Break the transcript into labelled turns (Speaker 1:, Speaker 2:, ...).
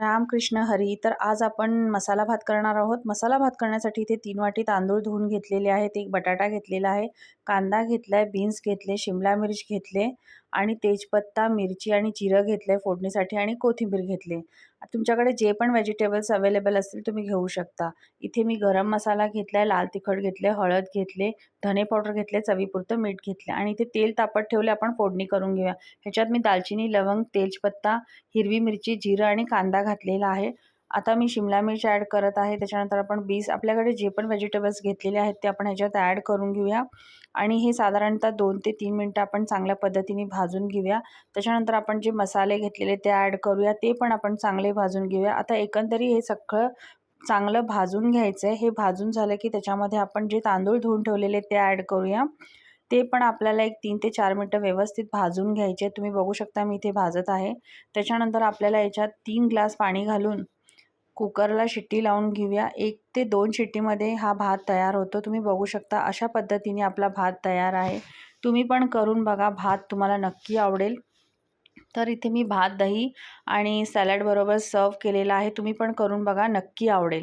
Speaker 1: रामकृष्ण हरी. तर आज आपण मसाला भात करणार आहोत. मसाला भात करण्यासाठी इथे 3 वाटी तांदूळ धुवून घेतलेले आहेत, एक बटाटा घेतलेला आहे, कांदा घेतलाय, बीन्स घेतले, शिमला मिर्च घेतले आणि तेजपत्ता, मिरची आणि जिरं घेतलंय फोडणीसाठी आणि कोथिंबीर घेतली. तुमच्याकडे जे पण व्हेजिटेबल्स अवेलेबल असतील तुम्ही घेऊ शकता. इथे मी गरम मसाला घेतलाय, लाल तिखट घेतले, हळद घेतले, धने पावडर घेतले, चवीपुरतं मीठ घेतले आणि इथे तेल तापत ठेवले. आपण फोडणी करून घेऊया. ह्याच्यात मी दालचिनी, लवंग, तेजपत्ता, हिरवी मिरची, जिरं आणि कांदा घातलेला आहे. आता मी शिमला मिर्च ॲड करत आहे. त्याच्यानंतर आपण बीन्स, आपल्याकडे जे पण व्हेजिटेबल्स घेतलेले आहेत ते आपण ह्याच्यात ॲड करून घेऊया आणि हे साधारणतः 2 ते 3 मिनटं आपण चांगल्या पद्धतीने भाजून घेऊया. त्याच्यानंतर आपण जे मसाले घेतलेले ते ॲड करूया, ते पण आपण चांगले भाजून घेऊया. आता एकंदरीत हे सगळं चांगलं भाजून घ्यायचं आहे. हे भाजून झालं की त्याच्यामध्ये आपण जे तांदूळ धुवून ठेवलेले ते ॲड करूया. ते पण आपल्याला एक 3 ते 4 मिनटं व्यवस्थित भाजून घ्यायचे. तुम्ही बघू शकता मी इथे भाजत आहे. त्याच्यानंतर आपल्याला याच्यात 3 ग्लास पाणी घालून कुकरला शिट्टी लावून घेऊया. 1 ते 2 शिट्टीमध्ये हा भात तयार होतो. तुम्ही बघू शकता अशा पद्धतीने आपला भात तयार आहे. तुम्ही पण करून बघा, भात तुम्हाला नक्की आवडेल. तर इथे मी भात, दही आणि सॅलड बरोबर सर्व केलेला आहे. तुम्ही पण करून बघा, नक्की आवडेल.